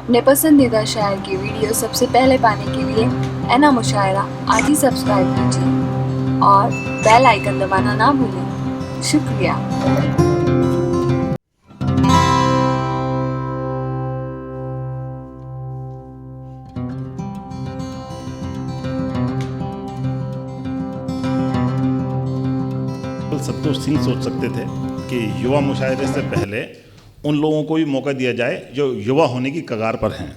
अपने पसंदीदा शायर की वीडियो सबसे पहले पाने के लिए एना मुशायरा आज ही सब्सक्राइब कीजिए और बेल आइकन दबाना ना भूलें। शुक्रिया। संतोष सिंह सोच सकते थे कि युवा मुशायरे से पहले उन लोगों को भी मौका दिया जाए जो युवा होने की कगार पर हैं।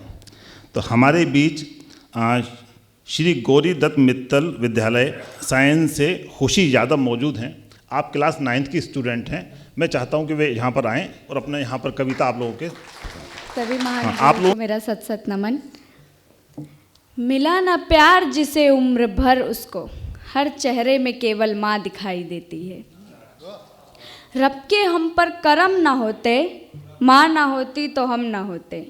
तो हमारे बीच श्री गौरी दत्त मित्तल विद्यालय साइंस से खुशी यादव मौजूद हैं। आप क्लास 9th की स्टूडेंट हैं। मैं चाहता हूं कि वे यहाँ पर आएँ और अपने यहाँ पर कविता आप लोगों के सभी महान को मेरा सत सत नमन। मिला ना प्यार जिसे उम्र भर उसको, हर चेहरे में केवल माँ दिखाई देती है। रब के हम पर करम ना होते, माँ ना होती तो हम ना होते।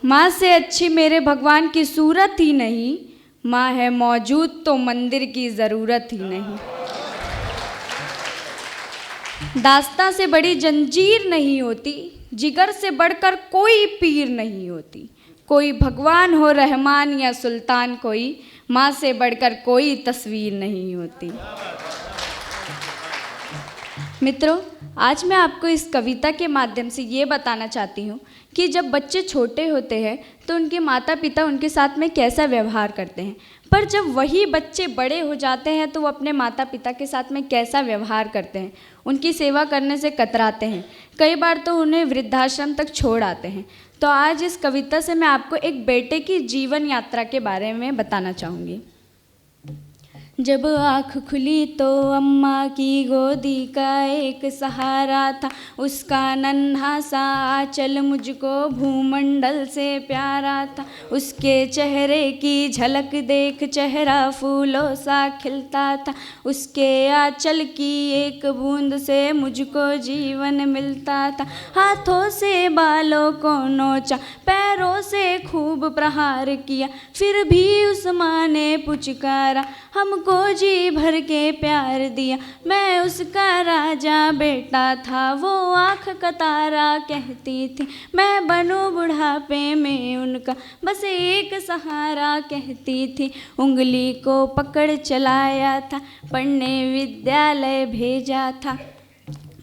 माँ से अच्छी मेरे भगवान की सूरत ही नहीं, माँ है मौजूद तो मंदिर की ज़रूरत ही नहीं। दास्तां से बड़ी जंजीर नहीं होती, जिगर से बढ़कर कोई पीर नहीं होती। कोई भगवान हो रहमान या सुल्तान, कोई माँ से बढ़कर कोई तस्वीर नहीं होती। मित्रों, आज मैं आपको इस कविता के माध्यम से ये बताना चाहती हूँ कि जब बच्चे छोटे होते हैं तो उनके माता पिता उनके साथ में कैसा व्यवहार करते हैं, पर जब वही बच्चे बड़े हो जाते हैं तो वो अपने माता पिता के साथ में कैसा व्यवहार करते हैं। उनकी सेवा करने से कतराते हैं, कई बार तो उन्हें वृद्धाश्रम तक छोड़ आते हैं। तो आज इस कविता से मैं आपको एक बेटे की जीवन यात्रा के बारे में बताना चाहूँगी। जब आँख खुली तो अम्मा की गोदी का एक सहारा था, उसका नन्हा सा आंचल मुझको भूमंडल से प्यारा था। उसके चेहरे की झलक देख चेहरा फूलों सा खिलता था, उसके आंचल की एक बूंद से मुझको जीवन मिलता था। हाथों से बालों को नोचा, पैरों से खूब प्रहार किया, फिर भी उस माँ ने पुचकारा, हमको जी भर के प्यार दिया। मैं उसका राजा बेटा था, वो आँख का तारा कहती थी, मैं बनूं बुढ़ापे में उनका बस एक सहारा कहती थी। उंगली को पकड़ चलाया था, पढ़ने विद्यालय भेजा था,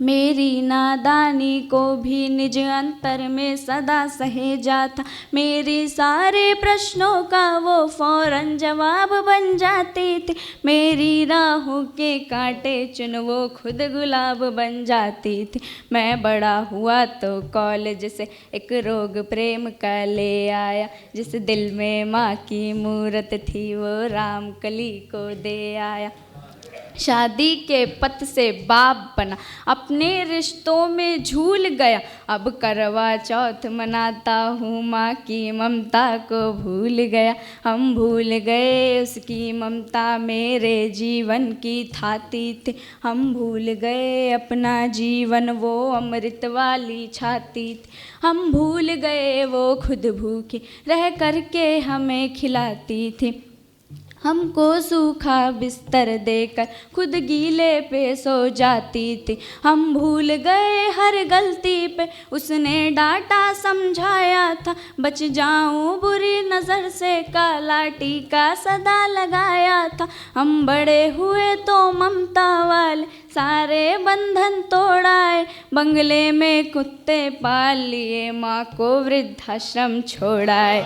मेरी नादानी को भी निज अंतर में सदा सहेजा था। मेरी सारे प्रश्नों का वो फौरन जवाब बन जाती थी, मेरी राहों के कांटे चुन वो खुद गुलाब बन जाती थी। मैं बड़ा हुआ तो कॉलेज से एक रोग प्रेम का ले आया, जिस दिल में माँ की मूरत थी वो राम कली को दे आया। शादी के पथ से बाप बना, अपने रिश्तों में झूल गया, अब करवा चौथ मनाता हूँ, माँ की ममता को भूल गया। हम भूल गए उसकी ममता मेरे जीवन की थाती थी, हम भूल गए अपना जीवन वो अमृत वाली छाती थी। हम भूल गए वो खुद भूखी रह करके हमें खिलाती थी, हमको सूखा बिस्तर देकर खुद गीले पे सो जाती थी। हम भूल गए हर गलती पे उसने डांटा समझाया था, बच जाऊं बुरी नज़र से काला टीका सदा लगाया था। हम बड़े हुए तो ममता वाले सारे बंधन तोड़ाए, बंगले में कुत्ते पाल लिए, माँ को वृद्धाश्रम छोड़ाए।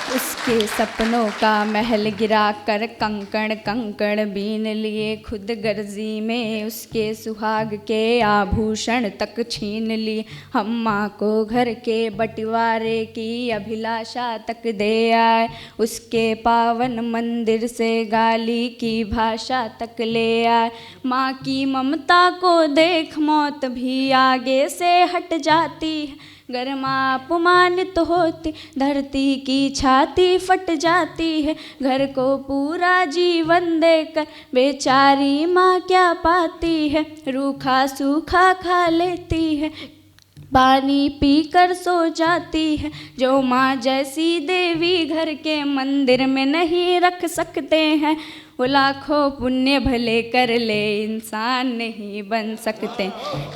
उसके सपनों का महल गिरा कर कंकड़ कंकड़ बीन लिए, खुद गर्जी में उसके सुहाग के आभूषण तक छीन लिए। हम माँ को घर के बंटवारे की अभिलाषा तक दे आए, उसके पावन मंदिर से गाली की भाषा तक ले आए। माँ की ममता को देख मौत भी आगे से हट जाती है, गर माँ अपमानित होती धरती की छाती फट जाती है। घर को पूरा जीवन देकर बेचारी माँ क्या पाती है, रूखा सूखा खा लेती है, पानी पीकर सो जाती है। जो माँ जैसी देवी घर के मंदिर में नहीं रख सकते हैं, वो लाखों पुण्य भले कर ले, इंसान नहीं बन सकते,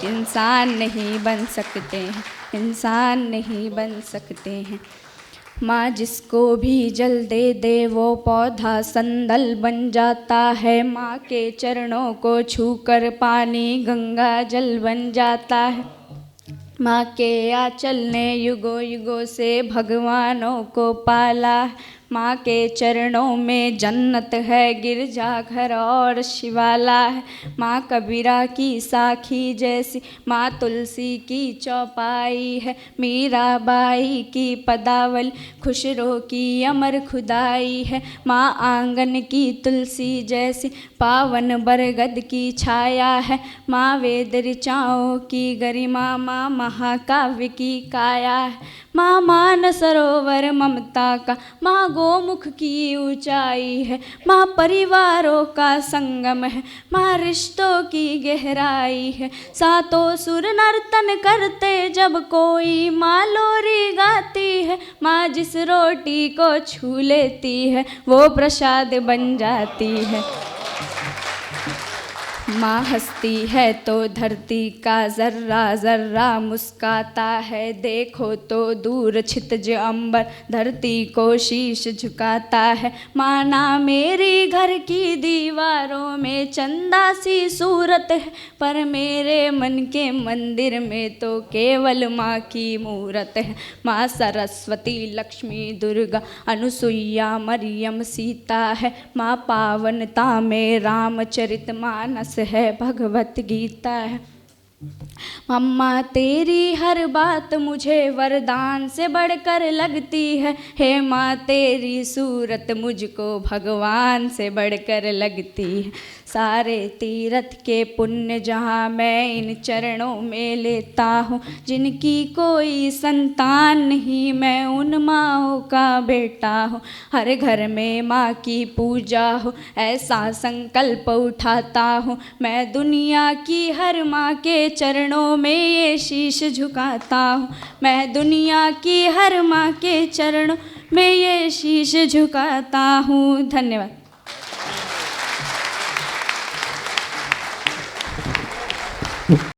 इंसान नहीं बन सकते हैं, इंसान नहीं बन सकते हैं। माँ जिसको भी जल दे दे वो पौधा संदल बन जाता है। माँ के चरणों को छूकर पानी गंगा जल बन जाता है। माँ के आंचल ने युगों युगों से भगवानों को पाला है। माँ के चरणों में जन्नत है, गिरजा घर और शिवाला है। माँ कबीरा की साखी जैसी, माँ तुलसी की चौपाई है। मीराबाई की पदावली, खुशरो की अमर खुदाई है। माँ आंगन की तुलसी जैसी, पावन बरगद की छाया है। माँ वेद ऋचाओं की गरिमा, माँ महाकाव्य की काया है। माँ मान सरोवर ममता का, माँ गोमुख की ऊंचाई है। माँ परिवारों का संगम है, माँ रिश्तों की गहराई है। सातों सुर नर्तन करते जब कोई माँ लोरी गाती है। माँ जिस रोटी को छू लेती है वो प्रसाद बन जाती है। माँ हंसती है तो धरती का जर्रा जर्रा मुस्काता है। देखो तो दूर छितज अंबर धरती को शीश झुकाता है। माँ ना मेरी घर की दीवारों में चंदा सी सूरत है, पर मेरे मन के मंदिर में तो केवल माँ की मूरत है। माँ सरस्वती लक्ष्मी दुर्गा अनुसुईया मरियम सीता है। माँ पावनता में रामचरितमानस है, भगवत गीता है। मम्मा तेरी हर बात मुझे वरदान से बढ़कर लगती है। हे माँ तेरी सूरत मुझको भगवान से बढ़कर लगती है। सारे तीर्थ के पुण्य जहाँ मैं इन चरणों में लेता हूँ। जिनकी कोई संतान नहीं मैं उन माँओं का बेटा हूँ। हर घर में माँ की पूजा हो ऐसा संकल्प उठाता हूँ। मैं दुनिया की हर माँ के चरणों में ये शीश झुकाता हूँ। मैं दुनिया की हर माँ के चरणों में ये शीश झुकाता हूँ। धन्यवाद।